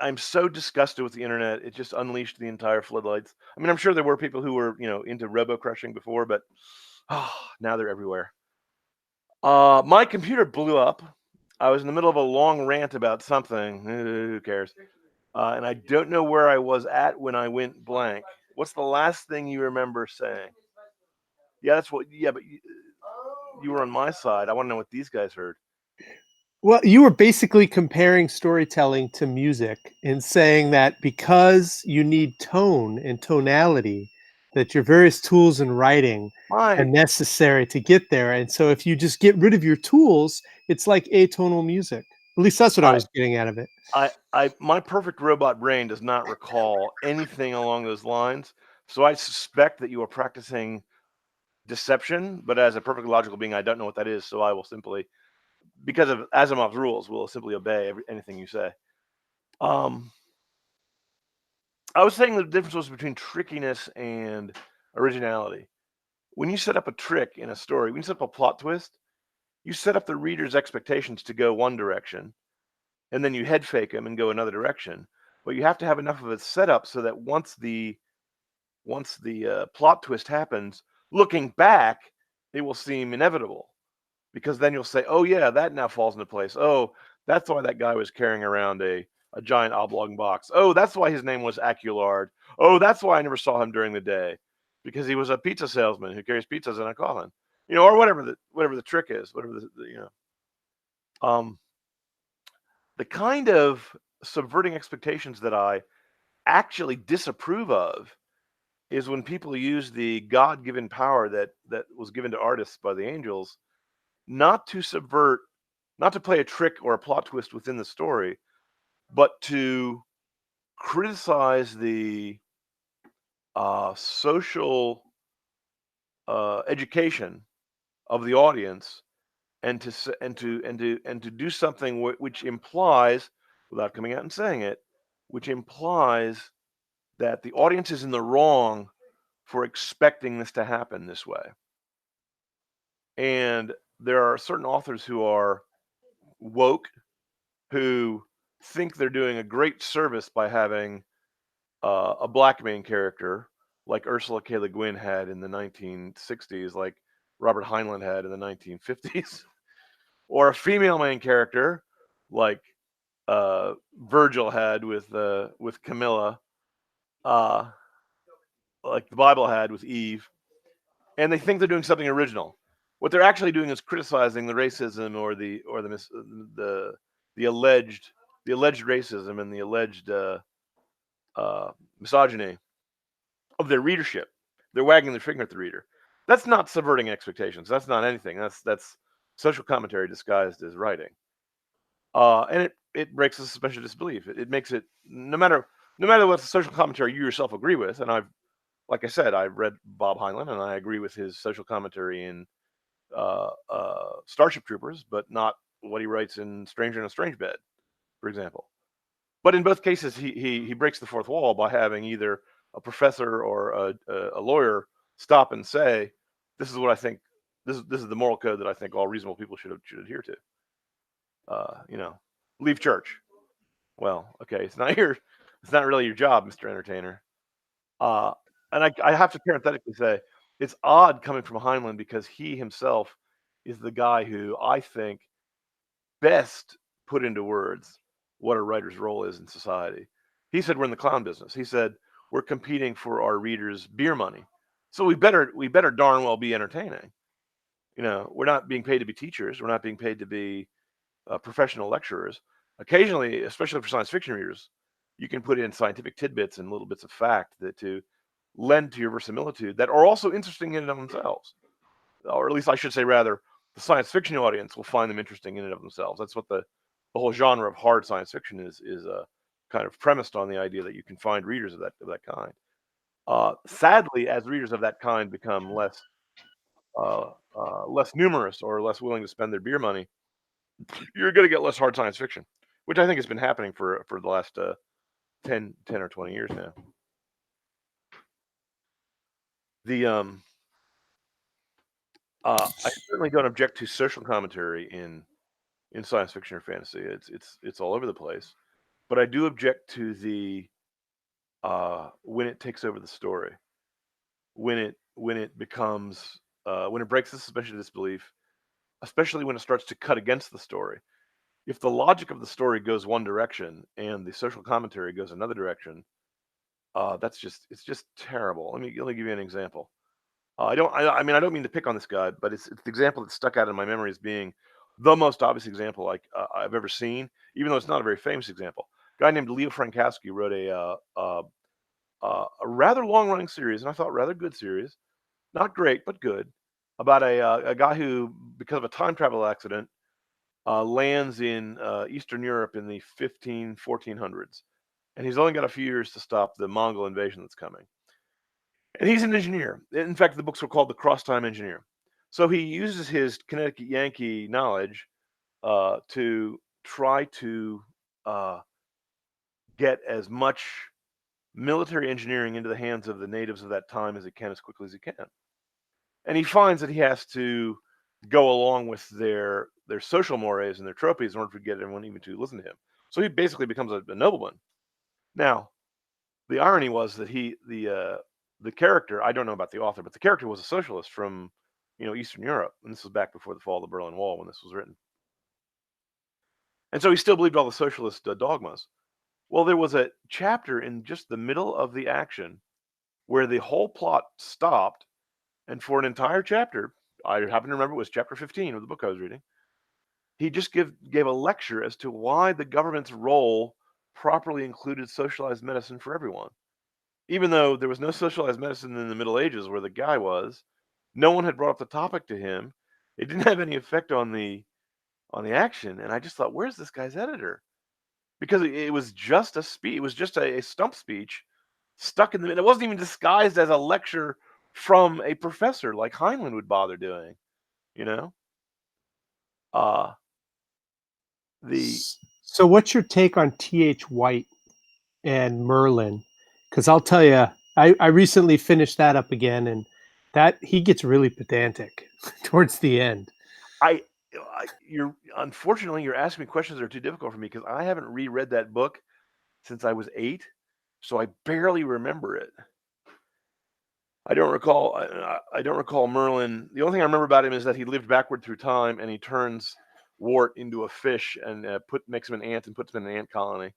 I'm so disgusted with the internet. It just unleashed the entire floodlights. I mean, I'm sure there were people who were, into robo crushing before, but now they're everywhere. My computer blew up. I was in the middle of a long rant about something. Who cares? And I don't know where I was at when I went blank. What's the last thing you remember saying? Yeah, that's what. Yeah, but you were on my side. I want to know what these guys heard. Well, you were basically comparing storytelling to music and saying that because you need tone and tonality, that your various tools in writing are necessary to get there. And so if you just get rid of your tools, it's like atonal music. At least that's what I was getting out of it. My perfect robot brain does not recall anything along those lines. So I suspect that you are practicing deception, but as a perfectly logical being, I don't know what that is. So I will simply, because of Asimov's rules, will simply obey anything you say. I was saying the difference was between trickiness and originality. When you set up a trick in a story, when you set up a plot twist, you set up the reader's expectations to go one direction, and then you head fake them and go another direction. But you have to have enough of a setup so that once the plot twist happens, looking back, it will seem inevitable, because then you'll say, "Oh yeah, that now falls into place. Oh, that's why that guy was carrying around a giant oblong box. Oh, that's why his name was Aculard. Oh, that's why I never saw him during the day, because he was a pizza salesman who carries pizzas in a coffin." Or whatever the trick is, whatever the kind of subverting expectations that I actually disapprove of is when people use the God-given power that was given to artists by the angels, not to subvert, not to play a trick or a plot twist within the story, but to criticize the social education of the audience, and to do something which implies, without coming out and saying it, which implies that the audience is in the wrong for expecting this to happen this way. And there are certain authors who are woke, who think they're doing a great service by having a black main character like Ursula K. Le Guin had in the 1960s, like Robert Heinlein had in the 1950s, or a female main character like Virgil had with Camilla, uh, like the Bible had with Eve, and they think they're doing something original. What they're actually doing is criticizing the racism or the alleged racism and the alleged misogyny of their readership. They're wagging their finger at the reader. That's not subverting expectations. That's not anything. That's social commentary disguised as writing. And it breaks the suspension of disbelief. It makes it no matter what social commentary you yourself agree with. And like I said, I've read Bob Heinlein and I agree with his social commentary in Starship Troopers, but not what he writes in Stranger in a Strange Bed, for example. But in both cases, he breaks the fourth wall by having either a professor or a lawyer stop and say, "This is what I think. This is the moral code that I think all reasonable people should adhere to." Leave church. Well, okay, it's not really your job, Mr. Entertainer. And I have to parenthetically say, it's odd coming from Heinlein because he himself is the guy who I think best put into words what a writer's role is in society. He said we're in the clown business. He said we're competing for our readers' beer money, so we better darn well be entertaining. We're not being paid to be teachers. We're not being paid to be professional lecturers. Occasionally, especially for science fiction readers, you can put in scientific tidbits and little bits of fact that to lend to your verisimilitude that are also interesting in and of themselves. Or at least I should say, rather, the science fiction audience will find them interesting in and of themselves. That's what the whole genre of hard science fiction is kind of premised on the idea that you can find readers of that kind. Sadly, as readers of that kind become less numerous or less willing to spend their beer money, you're going to get less hard science fiction, which I think has been happening for the last 10 or 20 years now. I certainly don't object to social commentary in science fiction or fantasy. It's all over the place, but I do object to the when it takes over the story, when it becomes when it breaks the suspension of disbelief, especially when it starts to cut against the story. If the logic of the story goes one direction and the social commentary goes another direction, it's just terrible. Let me give you an example. I don't mean to pick on this guy, but it's the example that stuck out in my memory as being the most obvious example I've ever seen, even though it's not a very famous example. A guy named Leo Frankowski wrote a rather long-running series, and I thought rather good series, not great but good, about a guy who, because of a time travel accident, lands in Eastern Europe in the 1400s, and he's only got a few years to stop the Mongol invasion that's coming. And he's an engineer. In fact, the books were called The Cross-Time Engineer. So he uses his Connecticut Yankee knowledge to try to get as much military engineering into the hands of the natives of that time as he can, as quickly as he can. And he finds that he has to go along with their social mores and their trophies in order to get everyone even to listen to him. So he basically becomes a nobleman. Now, the irony was that the character, I don't know about the author, but the character was a socialist from, Eastern Europe. And this was back before the fall of the Berlin Wall when this was written. And so he still believed all the socialist dogmas. Well, there was a chapter in just the middle of the action where the whole plot stopped. And for an entire chapter, I happen to remember it was chapter 15 of the book I was reading, he just gave a lecture as to why the government's role properly included socialized medicine for everyone. Even though there was no socialized medicine in the Middle Ages where the guy was, no one had brought up the topic to him. It didn't have any effect on the action, and I just thought, where's this guy's editor? Because it was just a speech. It was just a stump speech stuck in the middle. It wasn't even disguised as a lecture from a professor like Heinlein would bother doing. So what's your take on T.H. White and Merlin? Because I'll tell you, I recently finished that up again, and that he gets really pedantic towards the end. Unfortunately, you're asking me questions that are too difficult for me because I haven't reread that book since I was 8. so I barely remember it. I don't recall. I don't recall Merlin. The only thing I remember about him is that he lived backward through time, and he turns Wart into a fish and makes him an ant and puts him in an ant colony.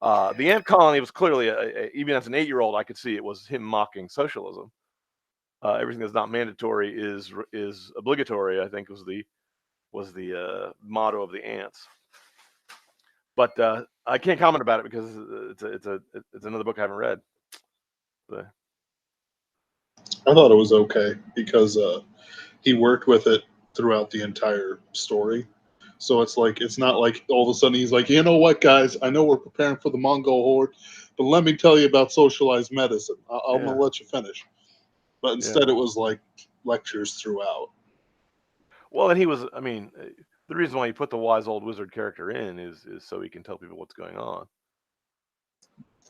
The ant colony was clearly, even as an 8-year-old, I could see it was him mocking socialism. Everything that's not mandatory is obligatory, I think was the motto of the ants. But I can't comment about it because it's another book I haven't read. But I thought it was okay because he worked with it throughout the entire story. So it's not like all of a sudden he's like, you know what, guys, I know we're preparing for the Mongol horde, but let me tell you about socialized medicine. I'm Yeah. gonna let you finish. But instead, it was like lectures throughout. Well, and he was. I mean, the reason why he put the wise old wizard character in is so he can tell people what's going on.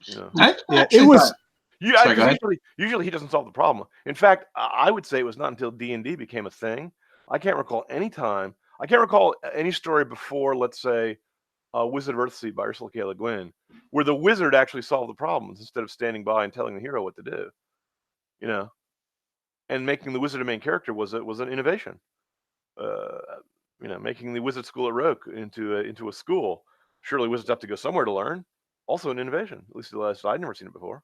You know. I Yeah, actually it was. thought- Yeah, Sorry, go because usually he doesn't solve the problem. In fact, I would say it was not until D&D became a thing. I can't recall any time. I can't recall any story before, let's say, Wizard of Earthsea by Ursula K. Le Guin, where the wizard actually solved the problems instead of standing by and telling the hero what to do. You know, and making the wizard a main character was an innovation. Making the wizard school at Roke into a school. Surely wizards have to go somewhere to learn. Also an innovation. At least I'd never seen it before.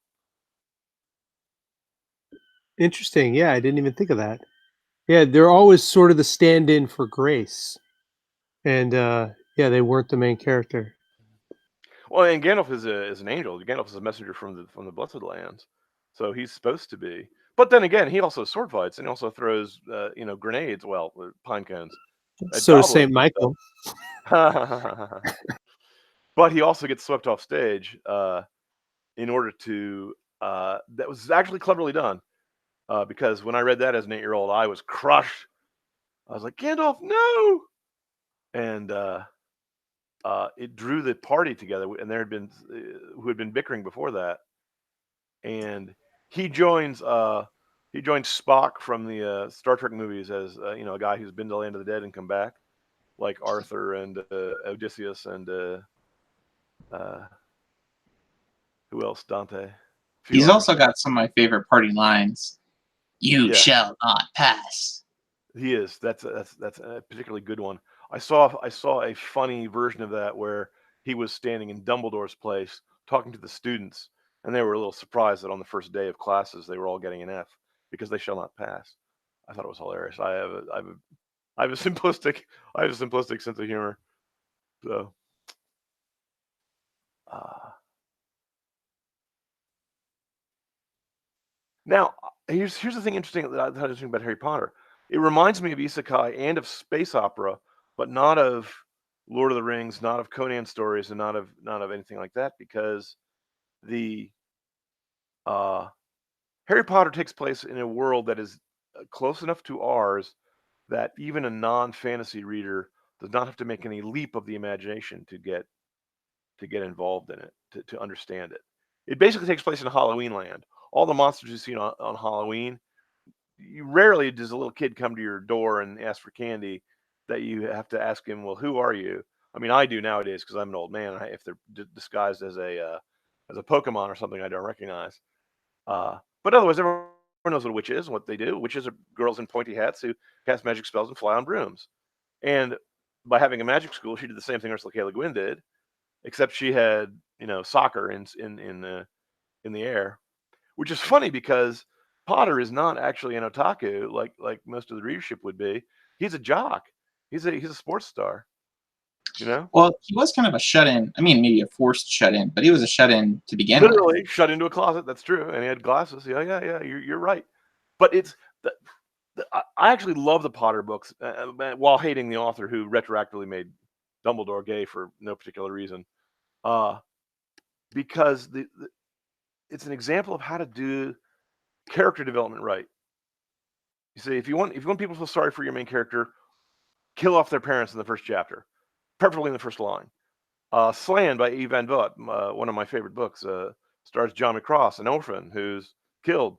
Interesting. Yeah, I didn't even think of that. Yeah, they're always sort of the stand-in for Grace, and yeah, they weren't the main character. Well, and Gandalf is an angel. Gandalf is a messenger from the Blessed Lands, so he's supposed to be. But then again, he also sword fights and he also throws grenades. Well, pine cones. So does Saint Michael. But he also gets swept off stage in order to. That was actually cleverly done. Because when I read that as an 8-year-old, I was crushed. I was like, Gandalf, no! And it drew the party together, and there had been who had been bickering before that, and he joins Spock from the Star Trek movies as a guy who's been to the land of the dead and come back, like Arthur and Odysseus and who else? Dante. He's also got some of my favorite party lines. You shall not pass. He is. That's a particularly good one. I saw a funny version of that where he was standing in Dumbledore's place talking to the students, and they were a little surprised that on the first day of classes they were all getting an F because they shall not pass. I thought it was hilarious. I have a simplistic sense of humor. So now here's the thing interesting that I thought interesting about Harry Potter. It reminds me of isekai and of space opera, but not of Lord of the Rings, not of Conan stories, and not of anything like that, because the Harry Potter takes place in a world that is close enough to ours that even a non-fantasy reader does not have to make any leap of the imagination to get involved in it, to understand it. It basically takes place in Halloween land. All the monsters you see on Halloween, you rarely does a little kid come to your door and ask for candy that you have to ask him, well, who are you? I mean, I do nowadays because I'm an old man. If they're disguised as a Pokemon or something I don't recognize. But otherwise, everyone knows what a witch is and what they do. Witches are girls in pointy hats who cast magic spells and fly on brooms. And by having a magic school, she did the same thing Ursula K. Le Guin did, except she had soccer in the air, which is funny because Potter is not actually an otaku like most of the readership would be. He's a jock. He's a sports star. Well, he was kind of a shut-in. I mean, maybe a forced shut-in, but he was a shut-in to begin with. Literally shut into a closet. That's true, and he had glasses. Yeah. You're right. But it's I actually love the Potter books while hating the author who retroactively made Dumbledore gay for no particular reason, because it's an example of how to do character development right. You see, if you want people to feel sorry for your main character, kill off their parents in the first chapter, preferably in the first line. Slan by E. Van Vogt, one of my favorite books, stars John McCross, an orphan who's killed.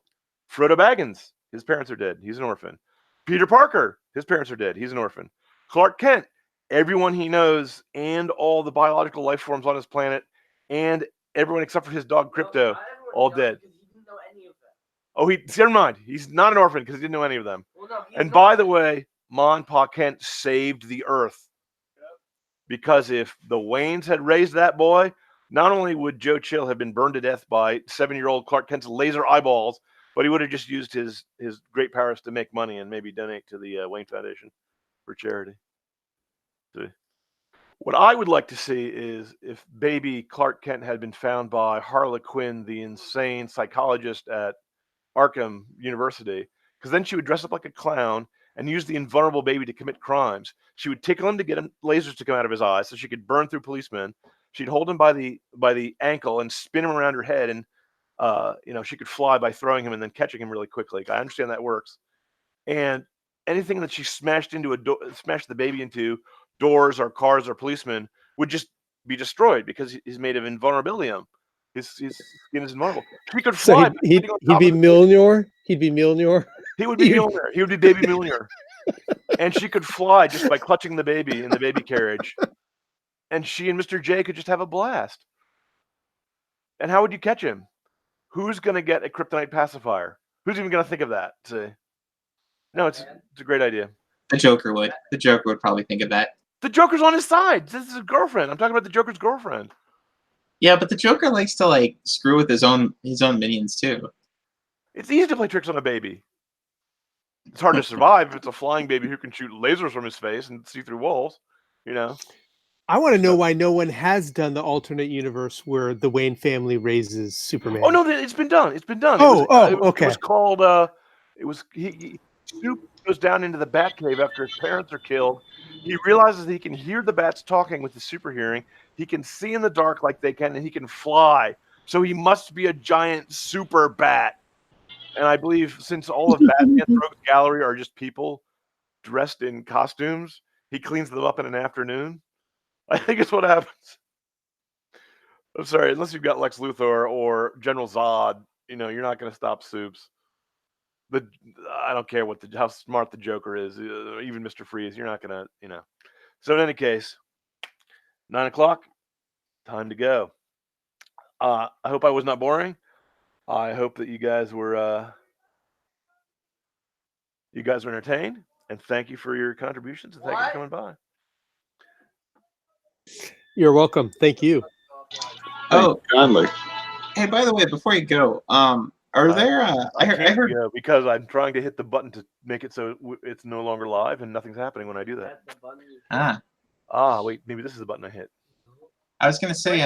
Frodo Baggins, his parents are dead. He's an orphan. Peter Parker, his parents are dead. He's an orphan. Clark Kent, everyone he knows and all the biological life forms on his planet and everyone except for his dog Crypto, all dead. Oh, never mind. He's not an orphan because he didn't know any of them. And by the way, Ma and Pa Kent saved the Earth. Because if the Waynes had raised that boy, not only would Joe Chill have been burned to death by 7-year-old Clark Kent's laser eyeballs, but he would have just used his great powers to make money and maybe donate to the Wayne Foundation for charity. See? What I would like to see is if baby Clark Kent had been found by Harley Quinn, the insane psychologist at Arkham University, because then she would dress up like a clown and use the invulnerable baby to commit crimes. She would tickle him to get lasers to come out of his eyes so she could burn through policemen. She'd hold him by the ankle and spin him around her head, and she could fly by throwing him and then catching him really quickly. I understand that works. And anything that she smashed the baby into, doors or cars or policemen, would just be destroyed because he's made of invulnerability. His skin is invulnerable. He could fly. So he'd be Mjolnir. He'd be Mjolnir. He would be Mjolnir. He would be baby Mjolnir. And she could fly just by clutching the baby in the baby carriage. And she and Mr. J could just have a blast. And how would you catch him? Who's going to get a kryptonite pacifier? Who's even going to think of that? No, it's a great idea. The Joker would. The Joker would probably think of that. The Joker's on his side. This is his girlfriend. I'm talking about the Joker's girlfriend. Yeah, but the Joker likes to screw with his own minions too. It's easy to play tricks on a baby. It's hard to survive if it's a flying baby who can shoot lasers from his face and see through walls. I want to know why no one has done the alternate universe where the Wayne family raises Superman. Oh no, it's been done. It's been done. Okay. It was called. Snoop goes down into the Batcave after his parents are killed. He realizes that he can hear the bats talking with his super hearing. He can see in the dark like they can, and he can fly. So he must be a giant super bat. And I believe since all of Batman's rogues gallery are just people dressed in costumes, he cleans them up in an afternoon. I think it's what happens. I'm sorry, unless you've got Lex Luthor or General Zod, you're not going to stop Soups. But I don't care how smart the Joker is, even Mr. Freeze. You're not going to, So in any case, 9:00, time to go. I hope I was not boring. I hope that you guys were entertained, and thank you for your contributions and thank you for coming by. You're welcome. Thank you. Oh, Kindly. hey, by the way, before you go, are there? I heard. Yeah, because I'm trying to hit the button to make it so it's no longer live, and nothing's happening when I do that. Ah, Wait, maybe this is the button I hit. I was gonna say,